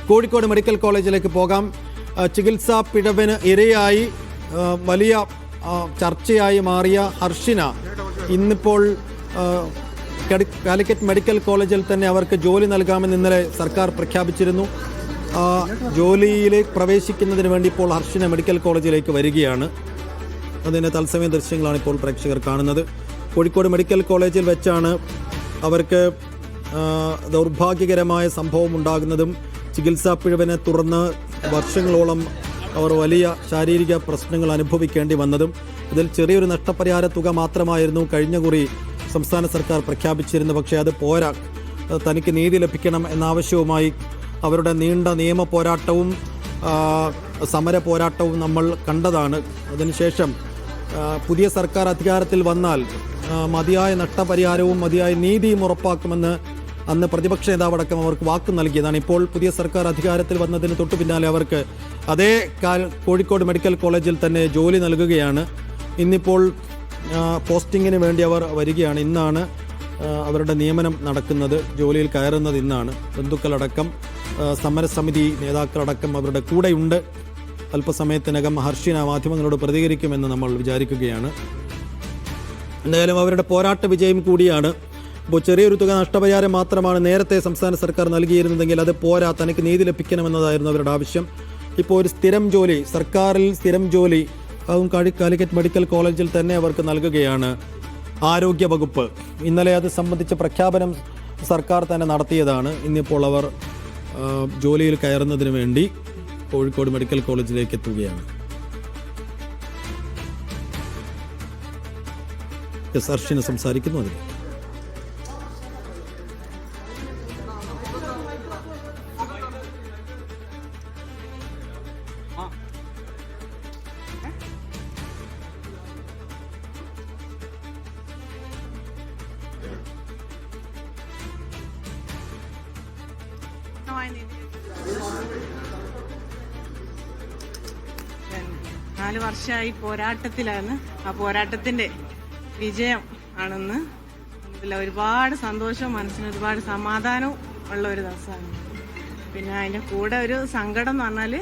Kozhikode medical കോളേജിലേക്ക് പോകാം. ചികിത്സാ പിഴവിന് ഇരയായി വലിയ ചർച്ചയായി മാറിയ ഹർഷിന ഇന്നിപ്പോൾ കാലിക്കറ്റ് മെഡിക്കൽ കോളേജിൽ തന്നെ അവർക്ക് ജോലി നൽകാമെന്ന് ഇന്നലെ സർക്കാർ പ്രഖ്യാപിച്ചിരുന്നു. ജോലിയിലേക്ക് പ്രവേശിക്കുന്നതിന് വേണ്ടി ഇപ്പോൾ ഹർഷിന മെഡിക്കൽ കോളേജിലേക്ക് വരികയാണ്. അതിൻ്റെ തത്സമയ ദൃശ്യങ്ങളാണ് ഇപ്പോൾ പ്രേക്ഷകർ കാണുന്നത്. കോഴിക്കോട് മെഡിക്കൽ കോളേജിൽ വെച്ചാണ് അവർക്ക് ദൗർഭാഗ്യകരമായ സംഭവം ഉണ്ടാകുന്നതും ചികിത്സാ പിഴവിനെ തുടർന്ന് വർഷങ്ങളോളം അവർ വലിയ ശാരീരിക പ്രശ്നങ്ങൾ അനുഭവിക്കേണ്ടി വന്നതും. ഇതിൽ ചെറിയൊരു നഷ്ടപരിഹാര തുക മാത്രമായിരുന്നു കഴിഞ്ഞ കുറി സംസ്ഥാന സർക്കാർ പ്രഖ്യാപിച്ചിരുന്നത്. പക്ഷേ അത് പോരാ, തനിക്ക് നീതി ലഭിക്കണം എന്നാവശ്യവുമായി അവരുടെ നീണ്ട നിയമ പോരാട്ടവും സമര പോരാട്ടവും നമ്മൾ കണ്ടതാണ്. അതിനുശേഷം പുതിയ സർക്കാർ അധികാരത്തിൽ വന്നാൽ മതിയായ നഷ്ടപരിഹാരവും മതിയായ നീതിയും ഉറപ്പാക്കുമെന്ന് അന്ന് പ്രതിപക്ഷ നേതാവടക്കം അവർക്ക് വാക്ക് നൽകിയതാണ്. ഇപ്പോൾ പുതിയ സർക്കാർ അധികാരത്തിൽ വന്നതിന് തൊട്ടു പിന്നാലെ അവർക്ക് അതേ കോഴിക്കോട് മെഡിക്കൽ കോളേജിൽ തന്നെ ജോലി നൽകുകയാണ്. ഇന്നിപ്പോൾ പോസ്റ്റിങ്ങിന് വേണ്ടി അവർ വരികയാണ്. ഇന്നാണ് അവരുടെ നിയമനം നടക്കുന്നത്. ജോലിയിൽ കയറുന്നത് ഇന്നാണ്. ബന്ധുക്കളടക്കം സമരസമിതി നേതാക്കളടക്കം അവരുടെ കൂടെയുണ്ട്. അല്പസമയത്തിനകം ഹർഷിന മാധ്യമങ്ങളോട് പ്രതികരിക്കുമെന്ന് നമ്മൾ വിചാരിക്കുകയാണ്. എന്തായാലും അവരുടെ പോരാട്ട വിജയം കൂടിയാണ്. ഇപ്പോൾ ചെറിയൊരു തുക നഷ്ടപരിഹാരം മാത്രമാണ് നേരത്തെ സംസ്ഥാന സർക്കാർ നൽകിയിരുന്നതെങ്കിൽ അത് പോരാ, തനിക്ക് നീതി ലഭിക്കണമെന്നതായിരുന്നു അവരുടെ ആവശ്യം. ഇപ്പോൾ ഒരു സ്ഥിരം ജോലി, സർക്കാരിൽ സ്ഥിരം ജോലി, അതും കാലിക്കറ്റ് മെഡിക്കൽ കോളേജിൽ തന്നെ അവർക്ക് നൽകുകയാണ് ആരോഗ്യ വകുപ്പ്. ഇന്നലെ അത് സംബന്ധിച്ച പ്രഖ്യാപനം സർക്കാർ തന്നെ നടത്തിയതാണ്. ഇന്നിപ്പോൾ അവർ ജോലിയിൽ കയറുന്നതിന് വേണ്ടി കോഴിക്കോട് മെഡിക്കൽ കോളേജിലേക്ക് എത്തുകയാണ്. ഹർഷിന സംസാരിക്കുന്നു. അതിന് നാല് വർഷമായി പോരാട്ടത്തിലാണ്. ആ പോരാട്ടത്തിന്റെ വിജയം ആണെന്ന് ഒരുപാട് സന്തോഷവും മനസ്സിന് ഒരുപാട് സമാധാനവും ഉള്ള ഒരു ദിവസമാണ്. പിന്നെ അതിന്റെ കൂടെ ഒരു സങ്കടം എന്ന് പറഞ്ഞാല്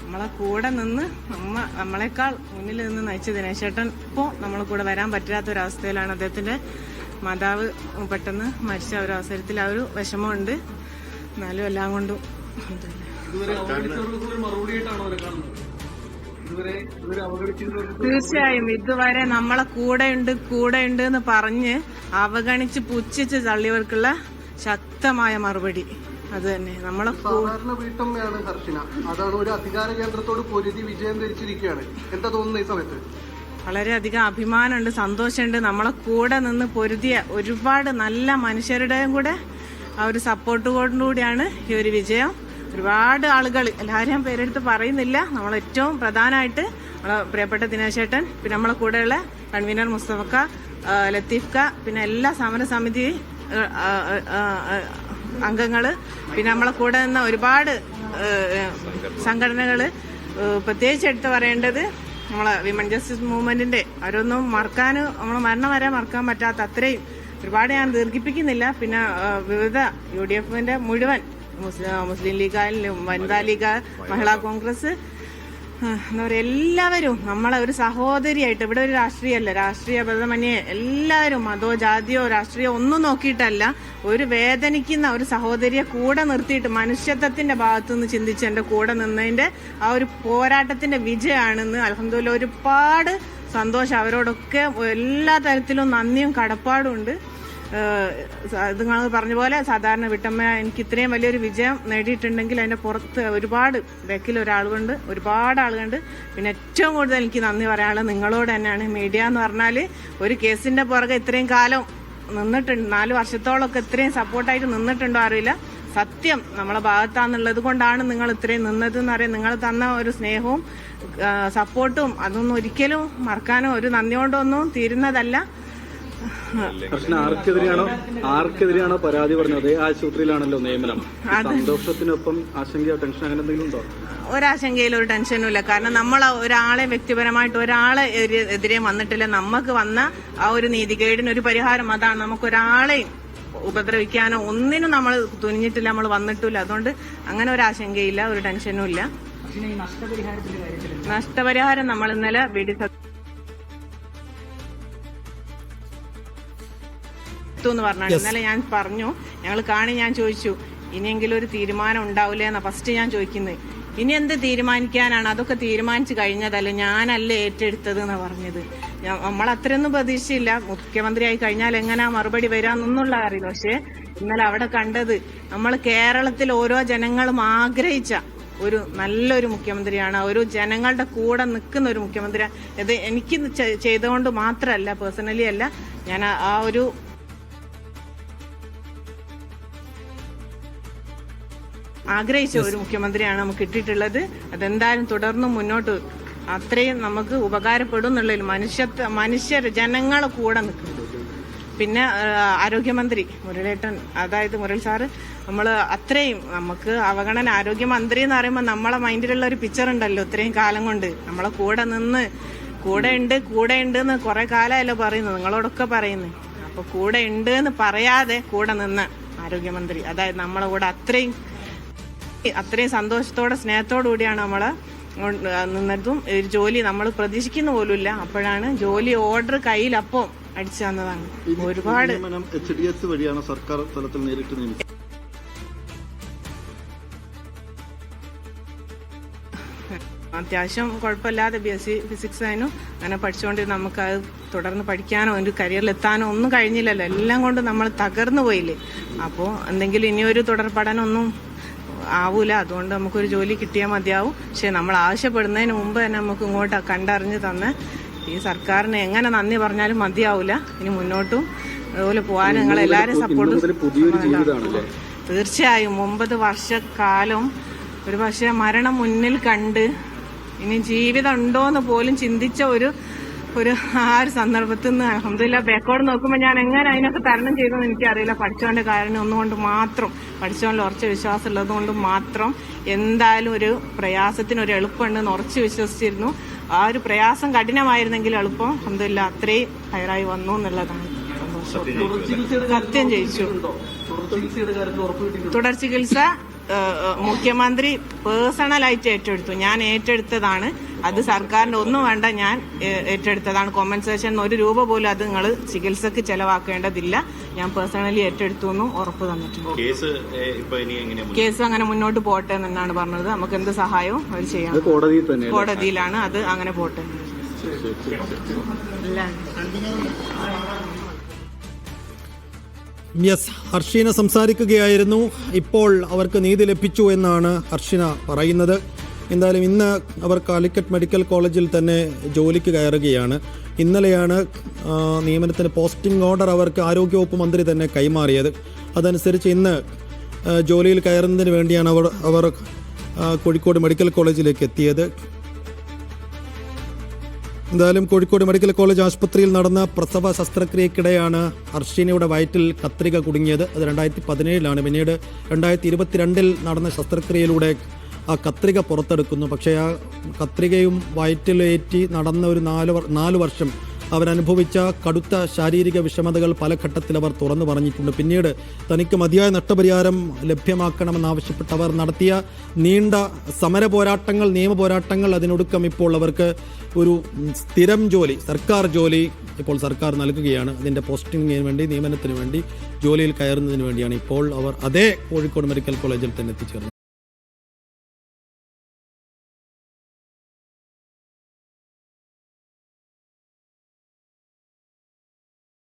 നമ്മളെ കൂടെ നിന്ന് നമ്മളെക്കാൾ മുന്നിൽ നിന്ന് നയിച്ച ദിനേശേട്ടൻ ഇപ്പോൾ നമ്മളെ കൂടെ വരാൻ പറ്റാത്തൊരവസ്ഥയിലാണ്. അദ്ദേഹത്തിന്റെ മാതാവ് പെട്ടെന്ന് മരിച്ച ഒരു അവസരത്തിൽ ആ ഒരു വിഷമമുണ്ട്. എന്നാലും എല്ലാം കൊണ്ടും തീർച്ചയായും ഇതുവരെ നമ്മളെ കൂടെ ഉണ്ട് എന്ന് പറഞ്ഞ് അവഗണിച്ച് പുച്ഛിച്ച് തള്ളിയവർക്കുള്ള ശക്തമായ മറുപടി അത് തന്നെ. നമ്മളെ സാധാരണ വീട്ടമ്മയാണ് ഹർഷിന. അതാണ് ഒരു അധികാര കേന്ദ്രത്തോട് പൊരുതി വിജയം ധരിച്ചിരിക്കുകയാണ്. എന്താ തോന്നുന്നത് ഈ സമയത്ത്? വളരെയധികം അഭിമാനമുണ്ട്, സന്തോഷമുണ്ട്. നമ്മളെ കൂടെ നിന്ന് പൊരുതിയ ഒരുപാട് നല്ല മനുഷ്യരുടെയും കൂടെ ആ ഒരു സപ്പോർട്ട് കൊണ്ടുകൂടിയാണ് ഈ ഒരു വിജയം. ഒരുപാട് ആളുകൾ, എല്ലാവരെയും പേരെടുത്ത് പറയുന്നില്ല, നമ്മൾ ഏറ്റവും പ്രധാനമായിട്ട് നമ്മളെ പ്രിയപ്പെട്ട ദിനേശേട്ടൻ, പിന്നെ നമ്മളെ കൂടെയുള്ള കൺവീനർ മുസ്തഫക്ക, ലത്തീഫ്ക, പിന്നെ എല്ലാ സമരസമിതി അംഗങ്ങള്, പിന്നെ നമ്മളെ കൂടെ നിന്ന ഒരുപാട് സംഘടനകള്. പ്രത്യേകിച്ച് എടുത്ത് പറയേണ്ടത് നമ്മളെ വിമൻ ജസ്റ്റിസ് മൂവ്മെന്റിന്റെ അവരൊന്നും മറക്കാനും നമ്മളെ മരണം വരെ മറക്കാൻ പറ്റാത്ത അത്രയും ഒരുപാട് ഞാൻ ദീർഘിപ്പിക്കുന്നില്ല. പിന്നെ വിവിധ UDF മുഴുവൻ മുസ്ലിം ലീഗായാലും വനിതാ ലീഗ്, മഹിളാ കോൺഗ്രസ്, എന്താ പറയുക, എല്ലാവരും നമ്മളെ ഒരു സഹോദരിയായിട്ട്, ഇവിടെ ഒരു രാഷ്ട്രീയമല്ല, രാഷ്ട്രീയ ഭേദമന്യേ എല്ലാവരും മതോ ജാതിയോ രാഷ്ട്രീയോ ഒന്നും നോക്കിയിട്ടല്ല, ഒരു വേദനിക്കുന്ന ഒരു സഹോദരിയെ കൂടെ നിർത്തിയിട്ട് മനുഷ്യത്വത്തിന്റെ ഭാഗത്തുനിന്ന് ചിന്തിച്ച് എന്റെ കൂടെ നിന്നതിന്റെ ആ ഒരു പോരാട്ടത്തിന്റെ വിജയമാണെന്ന് അൽഹംദുലില്ലാഹ് ഒരുപാട് സന്തോഷം. അവരോടൊക്കെ എല്ലാ തരത്തിലും നന്ദിയും കടപ്പാടും ഉണ്ട്. നിങ്ങൾ പറഞ്ഞ പോലെ സാധാരണ വീട്ടമ്മ എനിക്ക് ഇത്രയും വലിയൊരു വിജയം നേടിയിട്ടുണ്ടെങ്കിൽ അതിന്റെ പുറത്ത് ഒരുപാട് ബാക്കിൽ ഒരാളുകൊണ്ട് ഒരുപാട് ആളുകളുണ്ട്. പിന്നെ ഏറ്റവും കൂടുതൽ എനിക്ക് നന്ദി പറയാനുള്ളത് നിങ്ങളോട് തന്നെയാണ്. മീഡിയ എന്ന് പറഞ്ഞാൽ ഒരു കേസിന്റെ പുറകെ ഇത്രയും കാലം നിന്നിട്ടുണ്ട്, 4 വർഷത്തോളമൊക്കെ ഇത്രയും സപ്പോർട്ടായിട്ട് നിന്നിട്ടുണ്ടോ അറിയില്ല. സത്യം നമ്മളെ ഭാഗത്താന്നുള്ളത് കൊണ്ടാണ് നിങ്ങൾ ഇത്രയും നിന്നത് എന്നറിയാം. നിങ്ങൾ തന്ന ഒരു സ്നേഹവും സപ്പോർട്ടും അതൊന്നും ഒരിക്കലും മറക്കാനോ ഒരു നന്ദി കൊണ്ടൊന്നും തീരുന്നതല്ല. ആർക്കെതിരെയാണോ പരാതി പറഞ്ഞത്? ആശുപത്രിയിലാണല്ലോ നിയമനം. സന്തോഷത്തിനൊപ്പം ആശങ്കയോ ടെൻഷൻ അങ്ങനെ എന്തെങ്കിലും ഉണ്ടോ? ഒരാശങ്കയിലും ഒരു ടെൻഷനും ഇല്ല. കാരണം നമ്മൾ ഒരാളെ വ്യക്തിപരമായിട്ട് ഒരാളെ എതിരെ വന്നിട്ടില്ല. നമുക്ക് വന്ന ആ ഒരു നീതികേടിന് ഒരു പരിഹാരം അതാണ്. നമുക്കൊരാളെയും ഉപദ്രവിക്കാനോ ഒന്നിനും നമ്മൾ തുനിഞ്ഞിട്ടില്ല, നമ്മൾ വന്നിട്ടില്ല. അതുകൊണ്ട് അങ്ങനെ ഒരു ആശങ്കയില്ല, ഒരു ടെൻഷനും ഇല്ല. നഷ്ടപരിഹാരം നമ്മൾ ഇന്നലെ എന്ന് പറഞ്ഞാണ്. ഇന്നലെ ഞാൻ പറഞ്ഞു, ഞങ്ങൾ ഞാൻ ചോദിച്ചു ഇനിയെങ്കിലും ഒരു തീരുമാനം ഉണ്ടാവില്ല എന്നാ ഫസ്റ്റ് ഞാൻ ചോദിക്കുന്നത്. ഇനി എന്ത് തീരുമാനിക്കാനാണ്, അതൊക്കെ തീരുമാനിച്ചു കഴിഞ്ഞതല്ലേ, ഞാനല്ലേ ഏറ്റെടുത്തത് എന്നാ പറഞ്ഞത്. നമ്മൾ അത്രയൊന്നും പ്രതീക്ഷയില്ല, മുഖ്യമന്ത്രിയായി കഴിഞ്ഞാൽ എങ്ങനെയാ മറുപടി വരാമെന്നുള്ള അറിയില്ല. പക്ഷെ ഇന്നലെ അവിടെ കണ്ടത് നമ്മൾ കേരളത്തിൽ ഓരോ ജനങ്ങളും ആഗ്രഹിച്ച ഒരു നല്ലൊരു മുഖ്യമന്ത്രിയാണ്, ഒരു ജനങ്ങളുടെ കൂടെ നിൽക്കുന്ന ഒരു മുഖ്യമന്ത്രിയാണ്. ഇത് എനിക്ക് ചെയ്തുകൊണ്ട് മാത്രമല്ല, പേഴ്സണലി അല്ല, ഞാൻ ആ ഒരു ആഗ്രഹിച്ച ഒരു മുഖ്യമന്ത്രിയാണ് നമുക്ക് കിട്ടിയിട്ടുള്ളത്. അതെന്തായാലും തുടർന്നും മുന്നോട്ട് അത്രയും നമുക്ക് ഉപകാരപ്പെടും എന്നുള്ളതിൽ മനുഷ്യർ ജനങ്ങളെ കൂടെ നിൽക്കുന്നത്. പിന്നെ ആരോഗ്യമന്ത്രി മുരളേട്ടൻ, അതായത് മുരളി സാറ്, നമ്മൾ അത്രയും നമുക്ക് അവഗണന, ആരോഗ്യമന്ത്രി എന്ന് പറയുമ്പോൾ നമ്മളെ മൈൻഡിലുള്ള ഒരു പിക്ചർ ഉണ്ടല്ലോ, ഇത്രയും കാലം കൊണ്ട് നമ്മളെ കൂടെ നിന്ന് കൂടെ ഉണ്ട് എന്ന് കുറെ കാലമല്ലോ പറയുന്നത്, നിങ്ങളോടൊക്കെ പറയുന്നത്. അപ്പൊ കൂടെ ഉണ്ട് എന്ന് പറയാതെ കൂടെ നിന്ന് ആരോഗ്യമന്ത്രി, അതായത് നമ്മളെ കൂടെ അത്രയും സന്തോഷത്തോടെ സ്നേഹത്തോടു കൂടിയാണ് നമ്മള് നിന്നതും. ഒരു ജോലി നമ്മൾ പ്രതീക്ഷിക്കുന്ന പോലുമില്ല, അപ്പോഴാണ് ജോലി ഓർഡർ കയ്യിൽ അപ്പം അടിച്ചു തന്നതാണ്. ഒരുപാട് വഴിയാണ് സർക്കാർ തലത്തിൽ നേരിട്ട് നിയമിച്ചത്. അത്യാവശ്യം കുഴപ്പമില്ലാതെ BSc ഫിസിക്സ് ആയിരുന്നു. അങ്ങനെ പഠിച്ചുകൊണ്ട് നമുക്ക് അത് തുടർന്ന് പഠിക്കാനോ ഒരു കരിയറിലെത്താനോ ഒന്നും കഴിഞ്ഞില്ലല്ലോ, എല്ലാം കൊണ്ട് നമ്മൾ തകർന്നു പോയില്ലേ. അപ്പോൾ എന്തെങ്കിലും ഇനിയൊരു തുടർ പഠനം ഒന്നും ആവൂല, അതുകൊണ്ട് നമുക്കൊരു ജോലി കിട്ടിയാൽ മതിയാവും. പക്ഷെ നമ്മൾ ആവശ്യപ്പെടുന്നതിന് മുമ്പ് തന്നെ നമുക്ക് ഇങ്ങോട്ട് കണ്ടറിഞ്ഞ് തന്ന് ഈ സർക്കാരിന് എങ്ങനെ നന്ദി പറഞ്ഞാലും മതിയാവൂല. ഇനി മുന്നോട്ടും അതുപോലെ പോകാനും നിങ്ങളെല്ലാവരും സപ്പോർട്ട്. തീർച്ചയായും 9 വർഷക്കാലം ഒരു പക്ഷെ മരണം മുന്നിൽ കണ്ട് ഇനി ജീവിതം ഉണ്ടോന്ന് പോലും ചിന്തിച്ച ഒരു ആ ഒരു സന്ദർഭത്തിൽ നിന്ന് അൽഹംദുലില്ലാ ബാക്കോട് നോക്കുമ്പോൾ ഞാൻ എങ്ങനെ അതിനൊക്കെ തരണം ചെയ്തെന്ന് എനിക്കറിയില്ല. പഠിച്ചവന്റെ കാരണം ഒന്നുകൊണ്ട് മാത്രം, പഠിച്ചവനിൽ ഉറച്ച വിശ്വാസം ഉള്ളത് കൊണ്ട് മാത്രം എന്തായാലും ഒരു പ്രയാസത്തിന് ഒരു എളുപ്പമുണ്ടെന്ന് ഉറച്ചു വിശ്വസിച്ചിരുന്നു. ആ ഒരു പ്രയാസം കഠിനമായിരുന്നെങ്കിൽ എളുപ്പം അൽഹംദുലില്ലാ അത്രയും ഹയറായി വന്നു എന്നുള്ളതാണ് സന്തോഷം. സത്യം ജയിച്ചു. തുടർ ചികിത്സ മുഖ്യമന്ത്രി പേഴ്സണലായിട്ട് ഏറ്റെടുത്തു. ഞാൻ ഏറ്റെടുത്തതാണ് അത്, സർക്കാരിന്റെ ഒന്നും വേണ്ട, ഞാൻ ഏറ്റെടുത്തതാണ്. കോമ്പൻസേഷൻ 1 രൂപ പോലും അത് നിങ്ങൾ ചികിത്സക്ക് ചെലവാക്കേണ്ടതില്ല, ഞാൻ പേഴ്സണലി ഏറ്റെടുത്തു എന്നും ഉറപ്പ് തന്നിട്ടുണ്ട്. കേസ് അങ്ങനെ മുന്നോട്ട് പോട്ടെ എന്നാണ് പറഞ്ഞത്. നമുക്ക് എന്ത് സഹായവും അവർ ചെയ്യാം, കോടതിയിലാണ്, അത് അങ്ങനെ പോട്ടെ. യെസ്, ഹർഷീന സംസാരിക്കുകയായിരുന്നു. ഇപ്പോൾ അവർക്ക് നീതി ലഭിച്ചു എന്നാണ് ഹർഷീന പറയുന്നത്. എന്തായാലും ഇന്ന് അവർ കാലിക്കറ്റ് മെഡിക്കൽ കോളേജിൽ തന്നെ ജോലിക്ക് കയറുകയാണ്. ഇന്നലെയാണ് നിയമനത്തിന് പോസ്റ്റിംഗ് ഓർഡർ അവർക്ക് ആരോഗ്യവകുപ്പ് മന്ത്രി തന്നെ കൈമാറിയത്. അതനുസരിച്ച് ഇന്ന് ജോലിയിൽ കയറുന്നതിന് വേണ്ടിയാണ് അവർ കോഴിക്കോട് മെഡിക്കൽ കോളേജിലേക്ക് എത്തിയത്. എന്തായാലും കോഴിക്കോട് മെഡിക്കൽ കോളേജ് ആശുപത്രിയിൽ നടന്ന പ്രസവ ശസ്ത്രക്രിയക്കിടെയാണ് ഹർഷീനയുടെ വയറ്റിൽ കത്രിക കുടുങ്ങിയത്. അത് 2017 പിന്നീട് 2022 നടന്ന ശസ്ത്രക്രിയയിലൂടെ ആ കത്രിക പുറത്തെടുക്കുന്നു. പക്ഷേ ആ കത്രികയും വയറ്റിലേറ്റി നടന്ന ഒരു 4 വർഷം അവരനുഭവിച്ച കടുത്ത ശാരീരിക വിഷമതകൾ പല ഘട്ടത്തിൽ അവർ തുറന്നു പറഞ്ഞിട്ടുണ്ട്. പിന്നീട് തനിക്ക് മതിയായ നഷ്ടപരിഹാരം ലഭ്യമാക്കണമെന്നാവശ്യപ്പെട്ട് അവർ നടത്തിയ നീണ്ട സമര പോരാട്ടങ്ങൾ, നിയമ പോരാട്ടങ്ങൾ, അതിനൊടുക്കം ഇപ്പോൾ അവർക്ക് ഒരു സ്ഥിരം ജോലി, സർക്കാർ ജോലി ഇപ്പോൾ സർക്കാർ നൽകുകയാണ്. അതിൻ്റെ പോസ്റ്റിങ്ങിന് വേണ്ടി, നിയമനത്തിന് വേണ്ടി, ജോലിയിൽ കയറുന്നതിന് വേണ്ടിയാണ് ഇപ്പോൾ അവർ അതേ കോഴിക്കോട് മെഡിക്കൽ കോളേജിൽ തന്നെ എത്തിച്ചേർന്നത്.